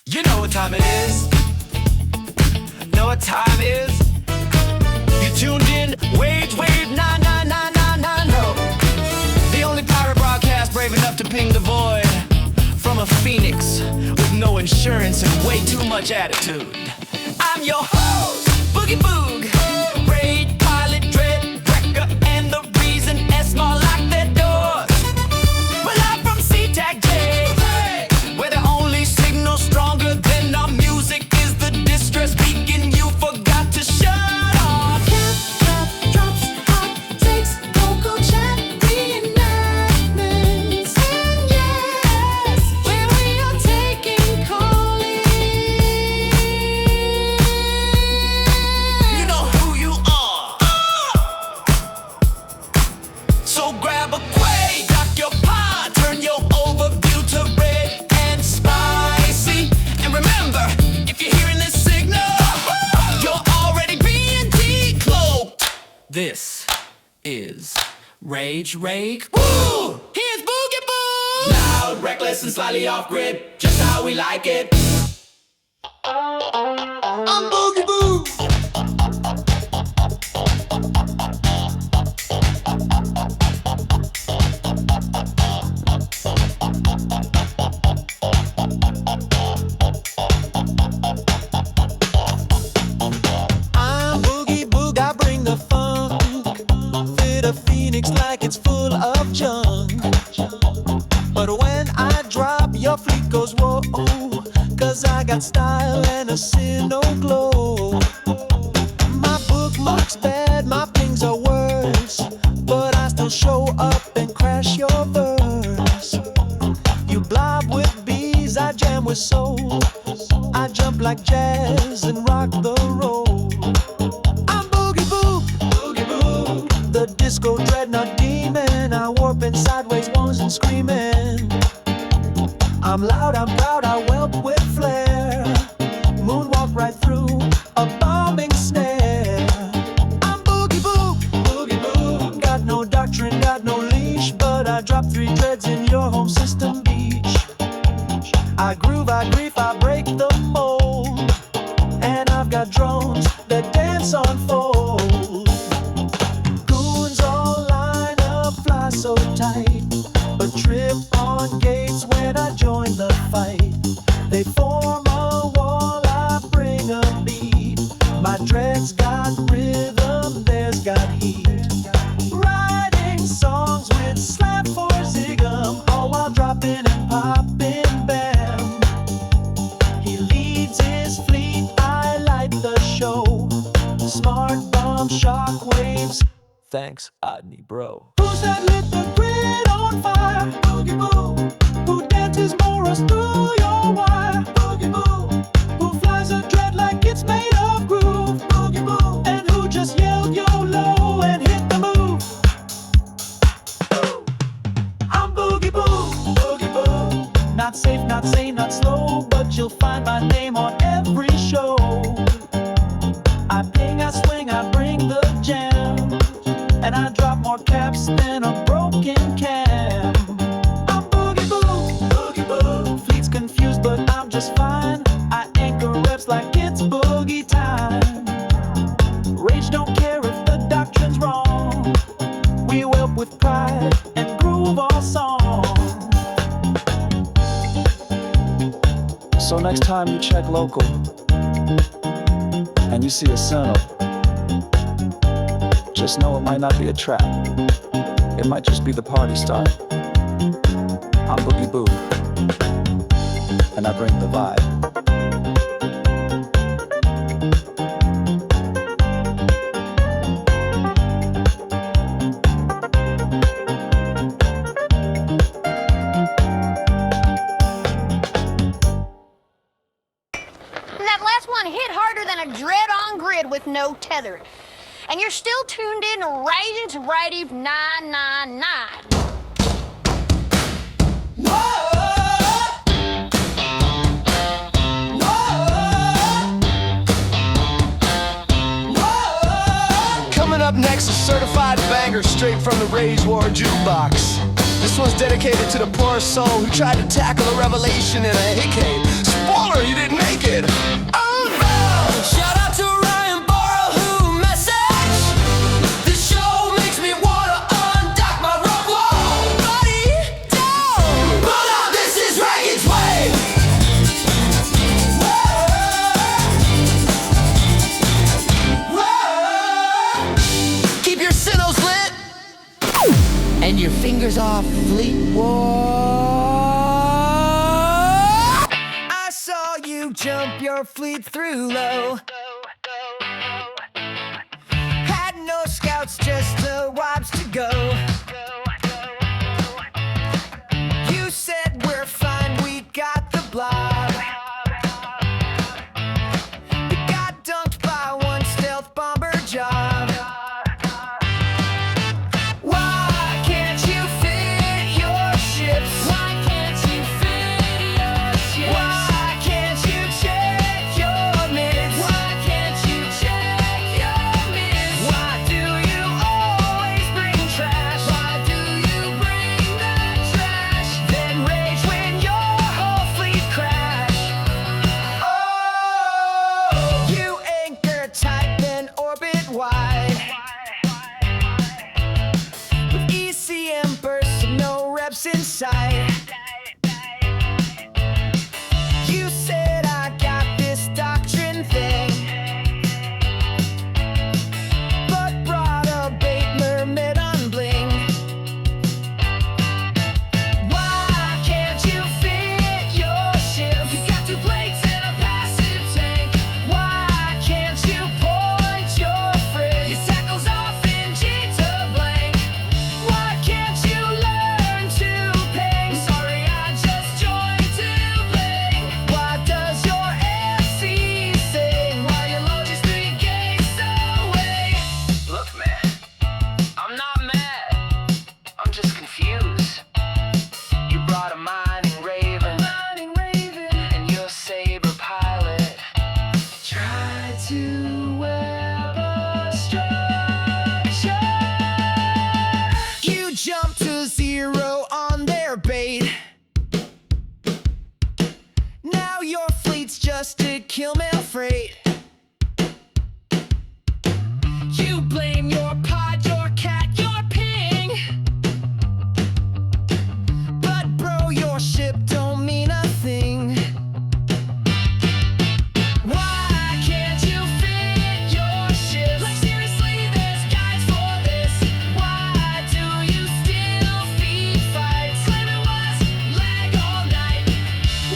You know what time it is. Know what time it is. You tuned in, Ragewave 99990. The only pirate broadcast brave enough to ping the void from a phoenix with no insurance and way too much attitude. I'm your host, Boogie Boog, Raid Pilot, Dread Wrecker, and the reason S-Small locked their doors. We're live from SeaTac-J, where the only signal stronger than our music is the distress beacon you forgot to shut off. Cap, drops, hot takes, vocal chat, reenactments, and yes, where we are taking calling. You know who you are. So grab a quay, dock your pod, turn your overview to red and spicy. And remember, if you're hearing this signal, you're already being decloaked. This is Ragewave. Woo! Here's Boogie Boog! Loud, reckless, and slightly off grid, just how we like it. I'm Boogie Boog! I'm Boogie Boog, I bring the funk. Fit a phoenix like it's full of junk. But when I drop, your fleet goes whoa, 'cause I got style and a no glow. My bookmark's bad, my pings are worse, but I still show up and crash your verse. You blob with bees, I jam with soul. I jump like jazz and rock the roll. I'm Boogie Boog, Boogie Boog, the disco dreadnought demon. I warp in sideways, ones and screaming. I'm loud, I'm proud, I whelp with flair. Moonwalk right through a bombing snare. I'm Boogie Boog, Boogie Boog. Got no doctrine, got no leash, but I drop 3 dreads in your home system beach. I groove, I grief, I break the mold, and I've got drones that dance on fold. Goons all line up, fly so tight, but trip on gates when I join the fight. They form a wall, I bring a beat. My dreads got rhythm, theirs got heat. Writing songs with slap for zigum, all while dropping and popping bam. He leads his fleet, I light the show. Smart bomb, shock waves. Thanks, Odney bro. Who's that lit the grid on fire? Boogie Boog. Who dances Morris through your wire? Boogie Boog. Who flies a dread like it's made of groove? Boogie Boog. And who just yelled YOLO and hit the move? I'm Boogie Boog, Boogie Boog. Not safe, not sane, not slow, but you'll find my name on every show. I ping, I swing, I bring the jam, and I drop more caps than a broken cam. I'm Boogie Boog, Boogie Boog. Fleet's confused, but I'm just fine. I anchor reps like it's boogie time. Rage don't care if the doctrine's wrong. We whelp with pride and groove our song. So next time you check local and you see a center, just know it might not be a trap. It might just be the party start. I'm Boogie Boog, and I bring the vibe. That last one hit harder than a dread on grid with no tether. And you're still tuned in to Ragewave 999. Coming up next, a certified banger straight from the Rage War jukebox. This one's dedicated to the poor soul who tried to tackle a revelation in a hick. Spoiler, you didn't You jump your fleet through low. Had no scouts, just the wipes to go. You said we're fine, we got the blob. We got dunked by one stealth bomber job. Why can't you fit your ships? Why can't you fit your ships? Why can't you check your minutes? Why can't you check your minutes? Why do you always bring trash? Why do you bring the trash? Then rage when your whole fleet crash. Oh, you anchor tight, then orbit wide. With ECM bursts and no reps in sight. You said I got this doctrine thing, but brought a bait mermaid on bling. Why can't you fit your ship? You got 2 plates and a passive tank. Why can't you point your frig? Your tackle's off in G to blank. Why can't you learn to ping? Sorry, I just joined to blank. Why does your MC sing? Why your logic's 3 gates away? Look, man, I'm not mad. I'm just confused. You brought a mining raven, and your saber pilot tried to web a structure. You jump to 0 on their bait. Now your fleet's just to kill mail freight. You blame your pod, your cat, your ping. But bro, your ship don't mean a thing. Why can't you fit your ships? Like seriously, there's guides for this. Why do you still feed fights? Claim it was lag all night.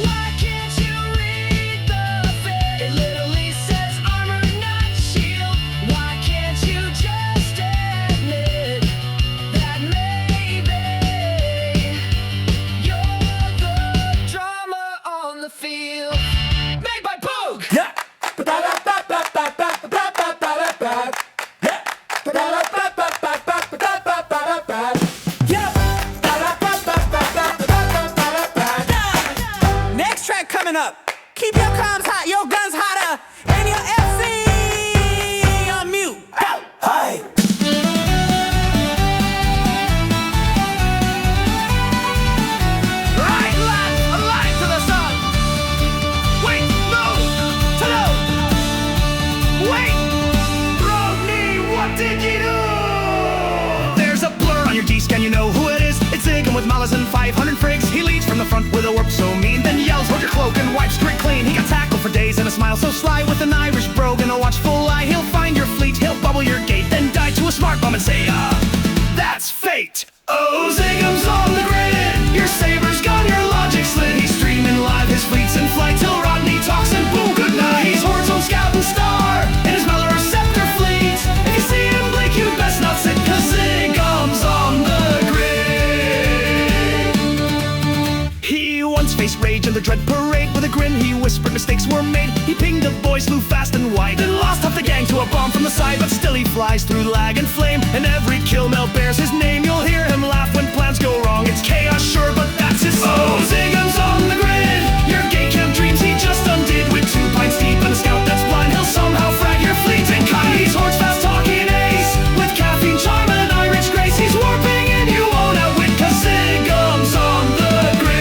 Why can't you read the fit? It literally says armor, not shield. Why can't you just admit that maybe you're the drama on the field? Made by Boog! Next track coming up. Keep your comms hot, your guns hotter, and your FC on mute. Hi. Right, left, alive to the sun. Wait, no, to no. Wait, Rodney, what did you do? There's a blur on your D-scan, you know who it is. It's Ziggin with Malas and 500 frigs. He leads from the front with a warp so mean, then yells, hold your cloak and wipe straight clean. He got tackled for days and a smile so sly. With an Irish brogue and a watchful eye, he'll find your fleet, he'll bubble your gate, then die to a smart bomb and say, that's fate. Oh, Ziggum's on the grid. Your saber's gone, your logic slid. He's streaming live, his fleet's in flight till Rodney talks and boom, good night. He's Horde's own scout and star in his Mellor Scepter fleet. If you see him blink, you'd best not sit, cause Ziggum's on the grid. He once faced rage in the dread parade. With a grin, he whispered mistakes were made. He pinged the boys, flew fast and wide, then lost half the gang to a bomb from the side. But still he flies through lag and flame, and every kill mail bears his name. You'll hear him laugh when plans go wrong. It's chaos, sure, but that's his song. Oh, Ziggum's on the grid. Your gate camp dreams he just undid. With 2 pints deep and a scout that's blind, he'll somehow frag your fleet and cut. He's Horde's fast talking ace, with caffeine charm and an Irish grace. He's warping and you won't outwit, cause Ziggum's on the grid.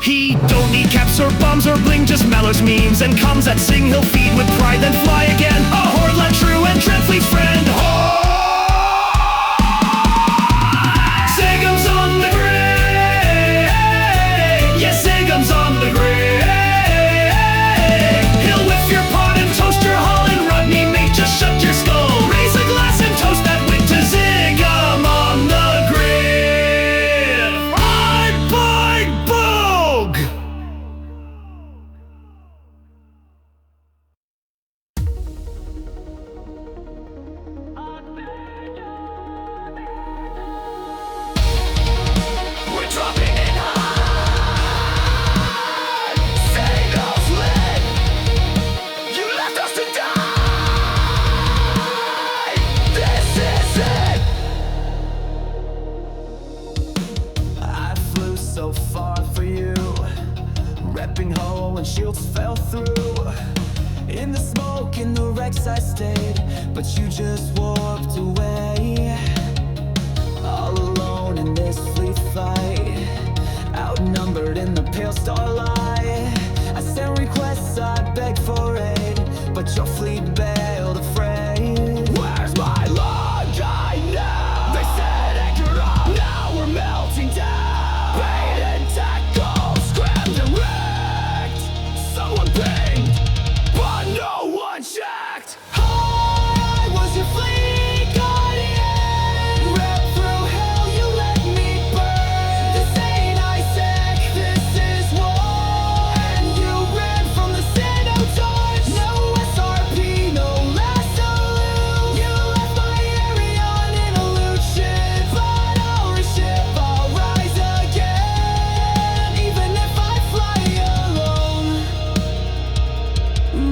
He don't need caps or bombs or bling, just Mellor's memes and comes at sing. He'll feed with pride, then fly again. A Horde led true and Trentfleet's friend. Ziggum's on the grid. Yes, Ziggum's on the grid. He'll whiff your pot and toast your hull, and Rodney, mate, just shut your skull. Raise a glass and toast shields fell through. In the smoke, in the wrecks I stayed, but you just warped away. All alone in this fleet fight, outnumbered in the pale starlight. I sent requests, I begged for aid, but your fleet bailed afraid. Where's my log? I know they said anchor up, now we're melting down. Bait and tackle, scrammed and wrecked. Someone pinged, but no one checked. I was your fleet guardian. Rep through hell, you let me burn. This ain't Isaac, this is war. And you ran from the Cenotarch. No SRP, no last salute. You left my area in illusion, but I'll reship, I'll rise again. Even if I fly alone,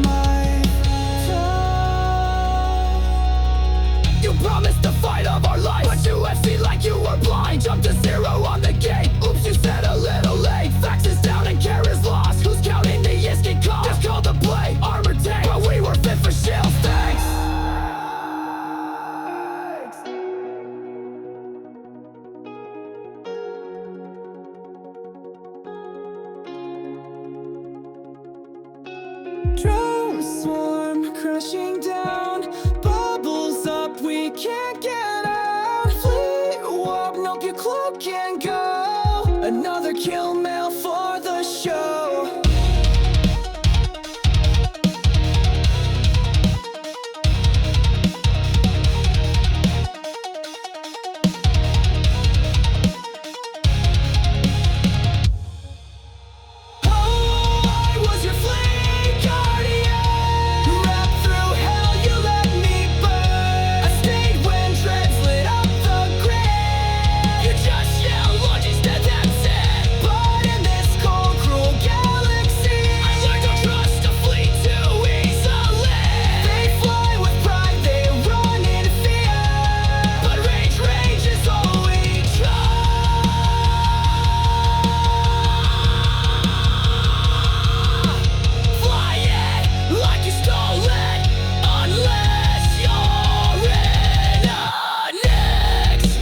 my time. You promised the fight of our life, but you have seen like you were blind. Jumped to zero on the gate. Oops, you said a little late. Fax is down and care is lost. Who's counting the Yiski cost? Just called the play, armor tank, but we were fit for shells. Thanks. Drone swarm crashing down, bubbles up, we can't get out. Fleet warp, nope, your cloak can go. Another kill mail for the show. I was your fleet guardian. Wrap through hell, you let me burn. I stayed when dreads lit up the grid. You just yelled lunge instead, that's it. But in this cold, cruel galaxy, I learned to trust a fleet too easily. They fly with pride, they run in fear, but range is all we trust. Fly it like you stole it, unless you're in a next.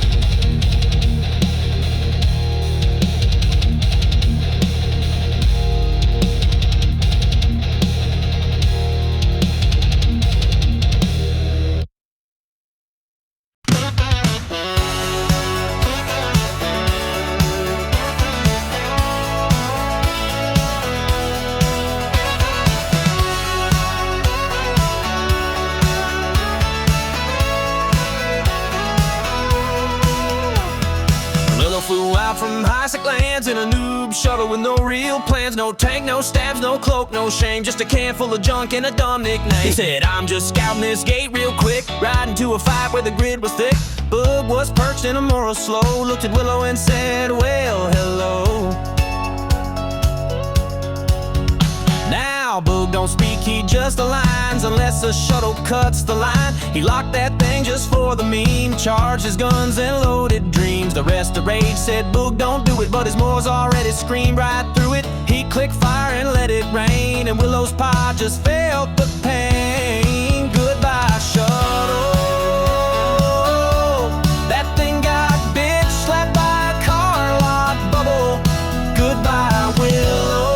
Little flew out from high-sec lands in a noob shuttle with no real plans. No tank, no stabs, no cloak, no shame. Just a can full of junk and a dumb nickname. He said, I'm just scouting this gate real quick, riding to a fight where the grid was thick. Boog was perched in a moral slow, looked at Willow and said, well, hello. Now Boog don't speak, he just aligns unless the shuttle cuts the line. He locked that thing just for the meme, charged his guns and loaded dreams. The rest of Rage said Boog don't do it, but his Moors already screamed right through it. He clicked fire and let it rain, and Willow's pa just felt the pain. Goodbye shuttle. That thing got bitch slapped by a car lot bubble. Goodbye Willow.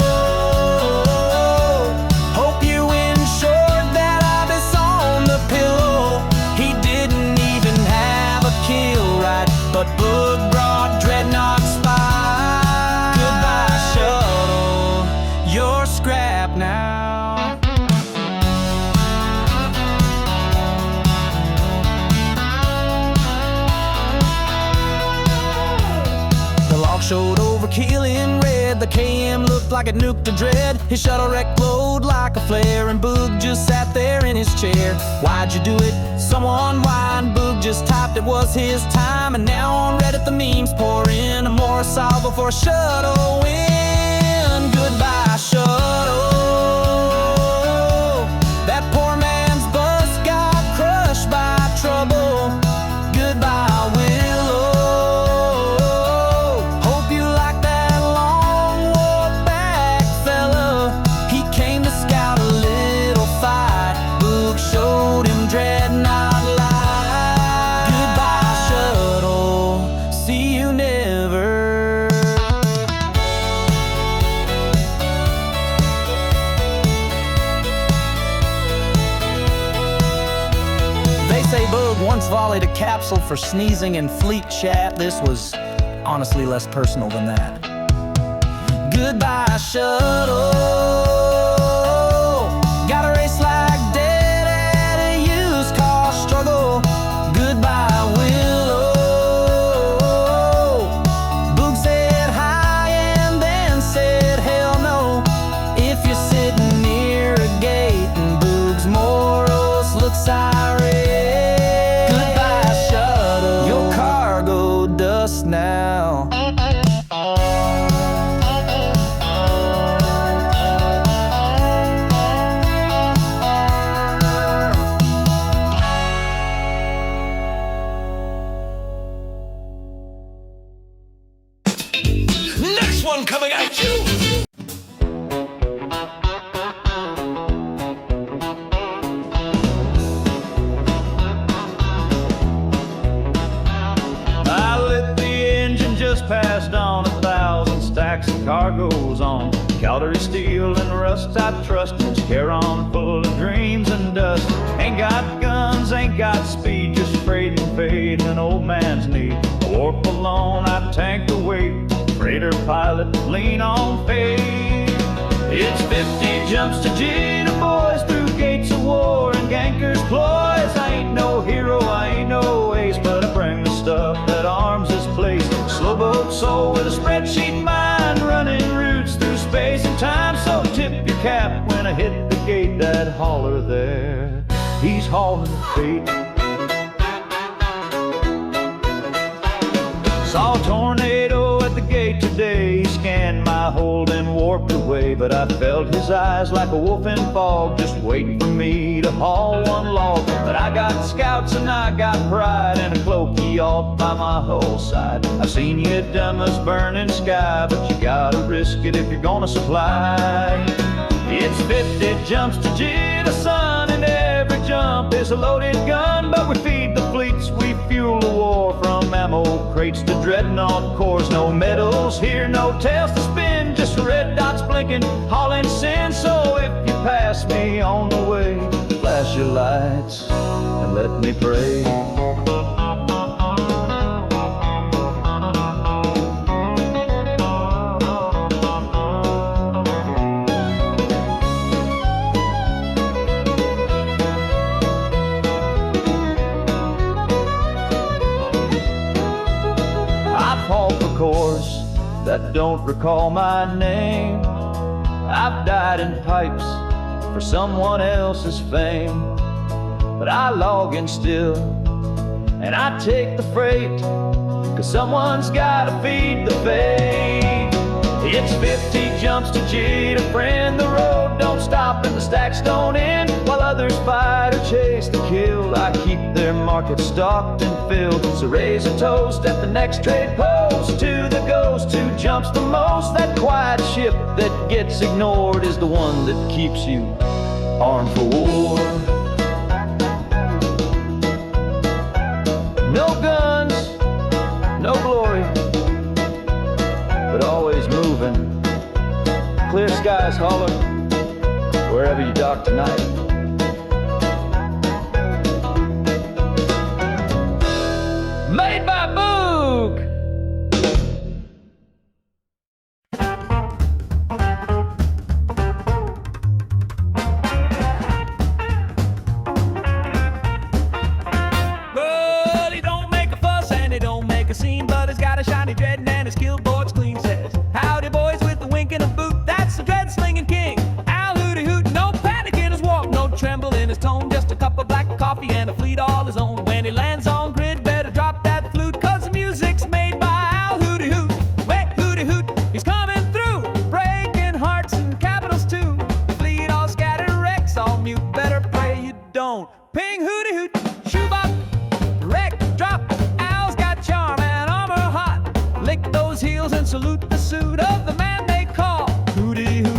Hope you ensured that Ibis on the pillow. He didn't even have a kill right, but Boog brought Dreadnought spy. Goodbye shuttle, you're scrap now. The log showed overkill in red. The KM looked like it nuked a dread. His shuttle wreck glowed like a flare, and Boog just sat there in his chair. Why'd you do it? Someone whined. Boog just typed it was his time, and now on Reddit the memes pour in. A more salvo for a shuttle win. Goodbye shuttle. That poor man's bus got crushed by trouble. Goodbye Willow. Hope you like that long walk back, fella. He volleyed a capsule for sneezing in fleet chat. This was honestly less personal than that. Goodbye, shuttle. Gotta race like dead at a used car struggle. Goodbye, Willow. Boog said hi and then said hell no. If you're sitting near a gate and Boog's morals look siren. Goodbye, shuttle. Your cargo dust now. Next one coming at you. I lit the engine, just passed on 1,000 stacks of cargoes on calorie steel and rust. I trust it's carry-on full of dreams and dust. Ain't got guns, ain't got speed, just freight and fade and an old man's need. A warp alone, I tank the weight. Freighter pilot, lean on faith. It's 50 jumps to Jita boys through gates of war and gankers ploys. I ain't no hero, I ain't no ace, but I bring the stuff that arms this place. Slow boat soul with a spreadsheet mind, running routes through space and time. So tip your cap when I hit the gate. That hauler there, he's hauling fate. Saw a tornado at the gate today. He scanned my hold and warped away, but I felt his eyes like a wolf in fog, just waiting for me to haul one log. But I got scouts and I got pride, and a cloak he off by my whole side. I've seen you at Dumas burning sky, but you gotta risk it if you're gonna supply. It's 50 jumps to Jita sun, and every jump is a loaded gun. But we feed the fleets, we fuel the war, from ammo crates to dreadnought cores. No medals here, no tails to spin, just red dots blinking, hauling sin. So if you pass me on the way, flash your lights and let me pray. That don't recall my name. I've died in pipes for someone else's fame, but I log in still and I take the freight, 'cause someone's gotta feed the fate. It's 50 jumps to Jita, friend. The road don't stop and the stacks don't end, while others fight or chase the kill. I keep their market stocked and filled, so raise a toast at the next trade post to the ghost who jumps the most. That quiet ship that gets ignored is the one that keeps you armed for war. No guns, no glory, but always moving. Clear skies, hauler, wherever you dock tonight. Made by BOOG! Well, he don't make a fuss and he don't make a scene, but he's got a shiny dread and his killboard's clean. Says, howdy boys, with the wink and a boot, that's the dread slinging king. Al hooty hoot, no panic in his walk, no tremble in his tone, just a cup of black coffee and a fleet all his own. When he lands on grid, better drop that flute, 'cause the music's made by Al hooty hoot. Wait, hooty hoot, he's coming through, breaking hearts and capitals too. Fleet all scattered, wrecks all mute, better pray you don't. Ping hooty hoot, shoo bop, wreck, drop. Al's got charm and armor hot. Lick those heels and salute the suit of the man they call hooty hoot.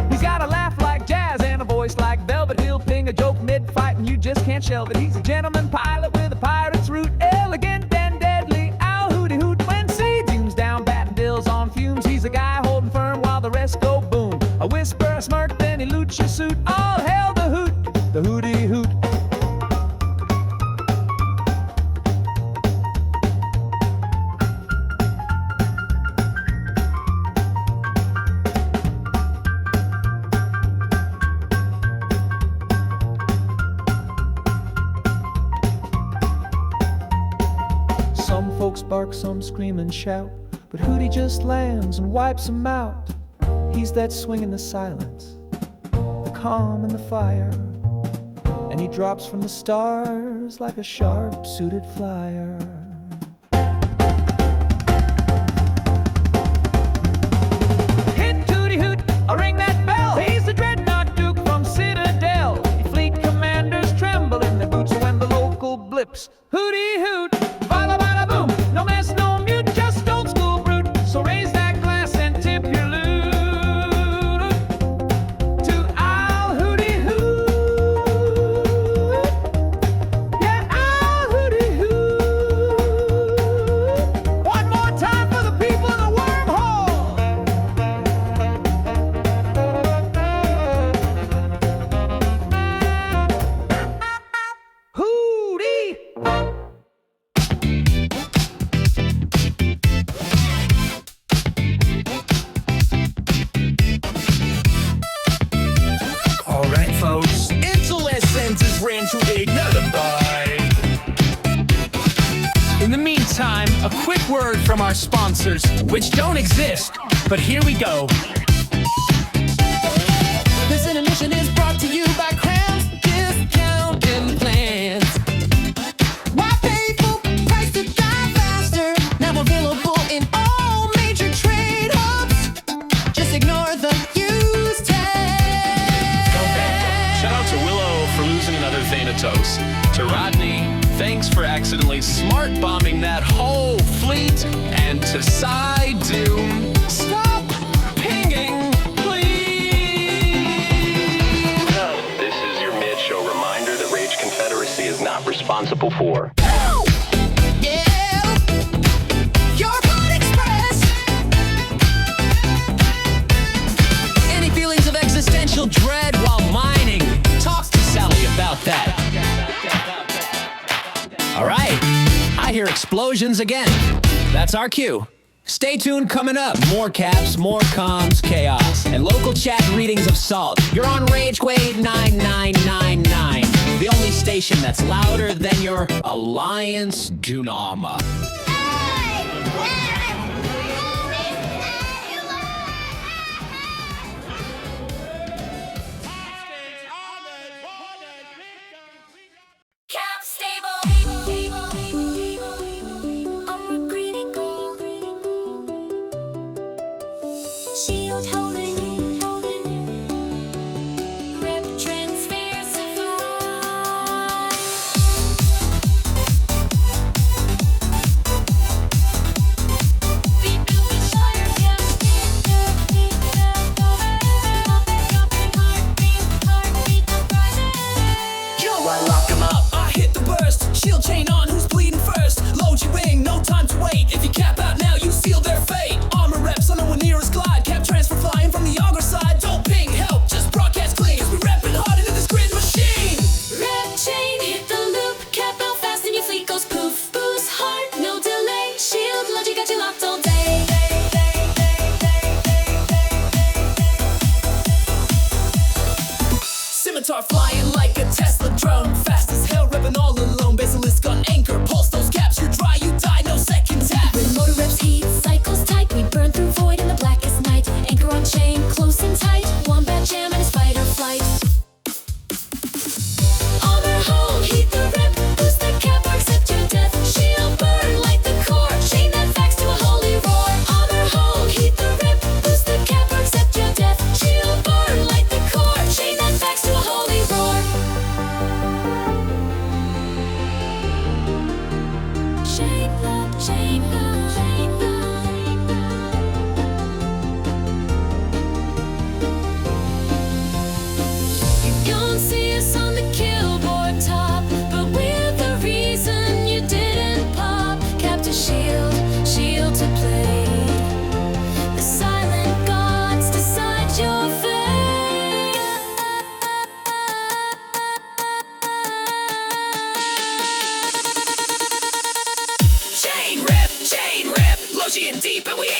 He's got a laugh like jazz and a voice like velvet. He'll ping a joke mid just can't shelve it. He's a gentleman pilot with a pirate's route, elegant and deadly. Ow, hooty hoot. When sea dooms down, batting bills on fumes. He's a guy holding firm while the rest go boom. A whisper, a smirk, then he loots your suit. All hail the hoot, the hooty hoot. Some folks bark, some scream and shout, but Hootie just lands and wipes them out. He's that swing in the silence, the calm in the fire, and he drops from the stars like a sharp-suited flyer. Hit Hootie Hoot, I'll ring that bell. He's the dreadnought Duke from Citadel. Fleet commanders tremble in their boots when the local blips. Hootie Hoot, bada bada boom. No mess, no mute, just old school brute. So raise that glass and tip your loot to Al Hootie Hoot. Yeah, Al Hootie Hoot. One more time for the people in the wormhole. Hootie. All right, folks. Adolescence is ran to a lullaby. In the meantime, a quick word from our sponsors, which don't exist, but here we go. This intermission is brought to you by Crowns Discount and Plans. Why pay full price to drive faster? Now available in all major trade hubs. Just ignore the use tag. Shout out to Willow for losing another Thanatos. To Rodney, thanks for accidentally smart bombing that whole fleet. And to Doom, stop pinging, please. This is your mid-show reminder that Rage Confederacy is not responsible for. Yeah, your Pod Express. Any feelings of existential dread while mining? Talk to Sally about that. All right, I hear explosions again. That's our cue. Stay tuned, coming up. More caps, more comms, chaos, and local chat readings of salt. You're on Ragewave 9999, the only station that's louder than your Alliance Dunama. Cap stable. I'm regretting gold. Shield holding. Rep transfer survive. Beat out the shire, heartbeat uprising. Yo, I lock him up. I hit the burst. Shield chain on, who's bleeding first? Load your wing, no time to wait. If you cap out now, you seal their fate. Armor reps on nowhere near us glide. Cap transfer flying from the auger side. Don't ping, help, just broadcast clean. Cause we reppin' hard into this grid machine. Rep chain, hit the loop, cap out fast and your fleet goes poof. Boost hard, no delay. Shield logic got you locked all day. Scimitar flying like a Tesla drone. Fast as hell, reppin' all alone. Basilisk on anchor, pulse those caps. You're dry, you die, no second tap.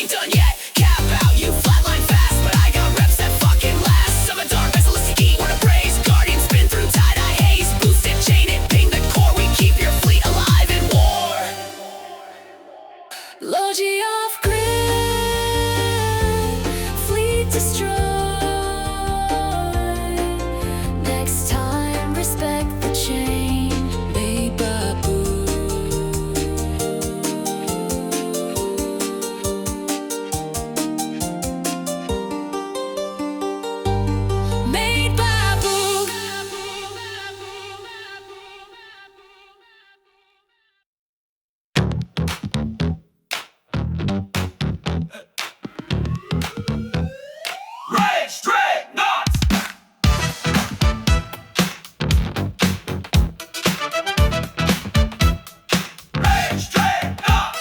ain't done yet. Cap out, you flatline fast, but I got reps that fucking last. Summon dark vessel is heat, wanna praise. Guardian spin through tie-dye haze. Boost it, chain it, ping the core. We keep your fleet alive in war. Logi off grid, fleet destroy. Next time, respect the chain. Made by BOOG. Made by BOOG. Rage straight nuts. Rage straight nuts.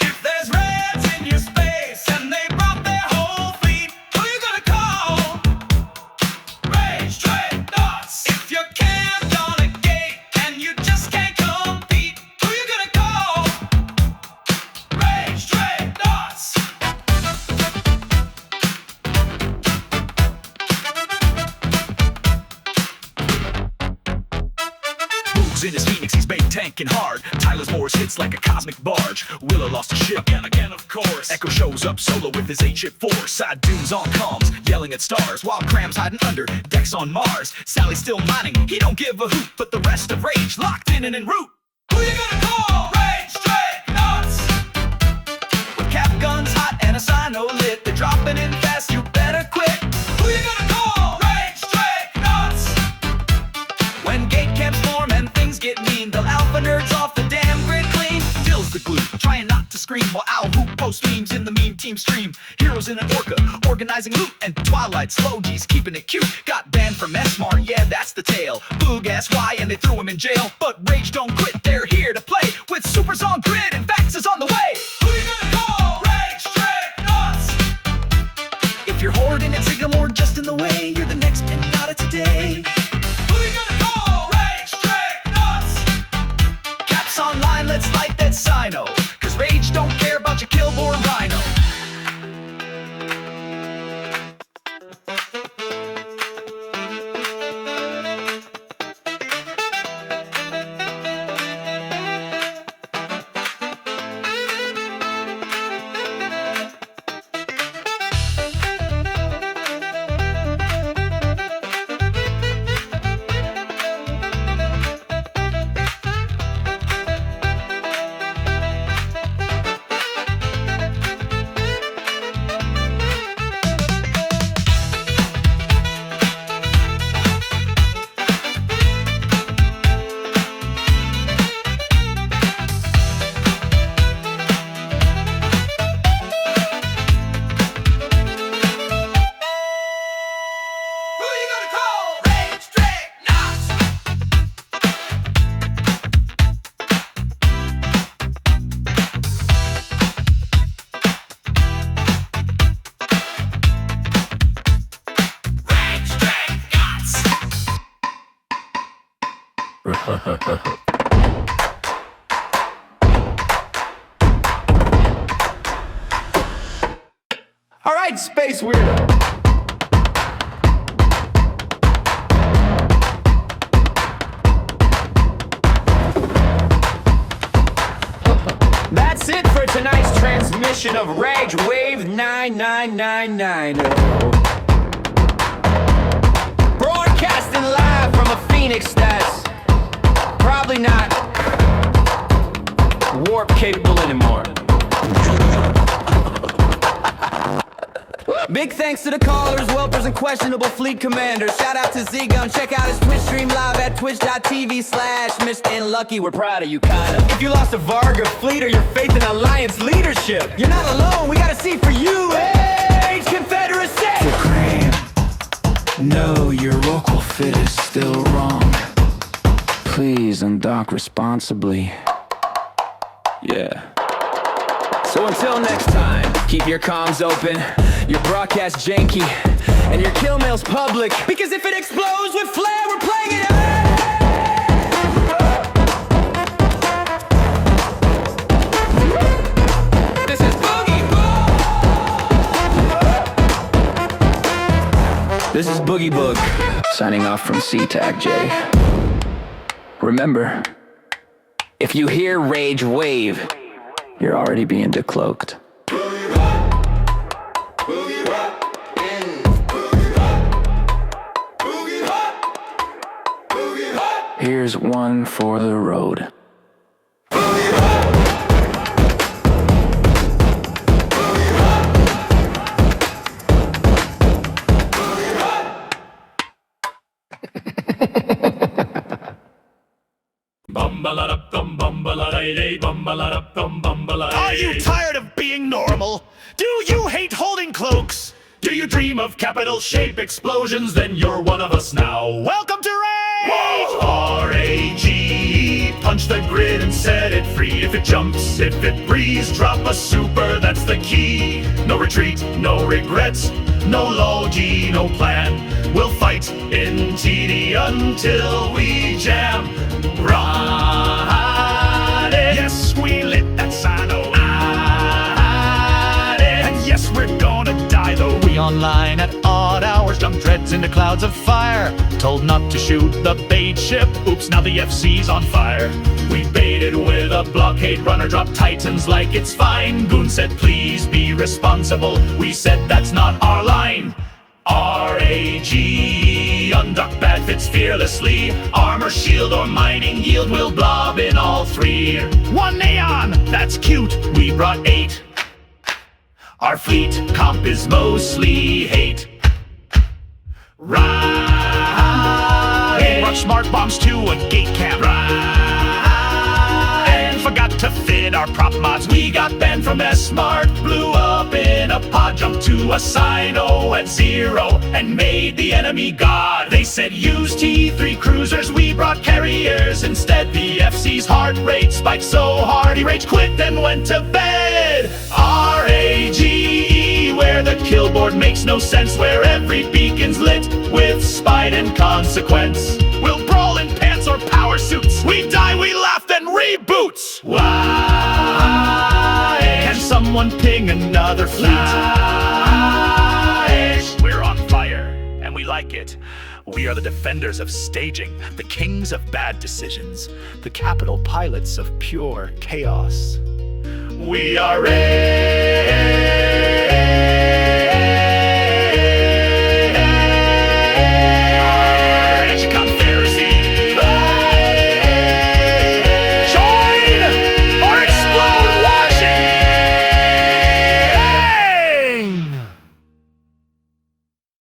If there's reds in your space and they brought their whole fleet, who you gonna call? Rage straight nuts. If you're camped on a gate and you just can't compete, who you gonna call? Rage straight nuts. Boog's in his Phoenix, he's bait tanking hard. Tyler's Morris hits like a cosmic barge. Willow lost a ship, again of course. Echo shows up solo with his 8-ship force. Side dunes on comms, yelling at stars, while Cram's hiding under decks on Mars. Sally's still mining, he don't give a hoot, but the rest of Rage locked in and en route. Who you gonna call? Rage straight nuts. With cap guns hot and a sino lit, they're dropping in fast, you better quit. Who you gonna call? Rage straight nuts. When gate camps form and things get mean, they'll alpha nerds off the damn grid clean. Dill's the glue, trying not to scream, while Owl Hoop posts memes in the meme team stream. Heroes in an orca, organizing loot, and Twilight Slow G's keeping it cute. Got banned from S-Mart, yeah, that's the tale. Boog asked why, and they threw him in jail. But Rage don't quit, they're here to play, with supers on grid and faxes on the way. Who you gonna call? Rage straight nuts. If you're hoarding at Signal or just in the way, you're the next and not a today. Who you gonna call? Rage straight nuts. Caps online, let's light that sino, cause Rage don't care about your killboard rhino. Who you gonna call? Rage straight nuts. Rage straight nuts. All right, Space Weirdo. That's it for tonight's transmission of Ragewave 9999. Broadcasting live from a Phoenix that's probably not warp capable anymore. Big thanks to the callers, whelpers, and questionable fleet commanders. Shout out to Z-Gun, check out his Twitch stream live at twitch.tv/Mr. Unlucky. We're proud of you, kinda. If you lost a Varga fleet or your faith in Alliance leadership, you're not alone, we got a seat for you. Hey, Confederacy! Graham, no, your local fit is still wrong. Please undock responsibly. Yeah. So until next time, keep your comms open, your broadcast janky, and your kill mails public. Because if it explodes with flair, we're playing it out! This is Boogie Boog, signing off from SeaTac J. Remember, if you hear Ragewave, you're already being decloaked. Here's one for the road. Are you tired of being normal? Do you hate holding cloaks? Do you dream of capital shape explosions? Then you're one of us now. Welcome to Rage! R-A-G-E. Punch the grid and set it free. If it jumps, if it breathes, drop a super, that's the key. No retreat, no regrets, no logi, no plan. We'll fight in TD until we jam. Ride it. Yes, we lit that sino. And yes, we're gonna die though. We online at odd hours, jump dreads into clouds of fire. Told not to shoot the bait ship. Oops, now the FC's on fire. We baited with a blockade runner, drop titans like it's fine. Goon said please be responsible. We said that's not our line. R-A-G, unduck bad fits fearlessly. Armor, shield, or mining yield will blob in all three. One neon, that's cute, we brought 8. Our fleet comp is mostly hate. Right. Brought smart bombs to a gate camp. Right. And forgot to fit our prop mods. We got banned from S-Mart. Blew up in a pod, jumped to a Sino at 0 and made the enemy god. They said use T3 cruisers, we brought carriers instead. The FC's heart rate spiked so hard he rage quit then went to bed. R-A-G-E, where the kill board makes no sense, where every beacon's lit with spite and consequence. We'll brawl in pants or power suits, we die, we laugh, then reboots. Why? Can someone ping another fleet? We're on fire, and we like it. We are the defenders of staging, the kings of bad decisions, the capital pilots of pure chaos. We are ready.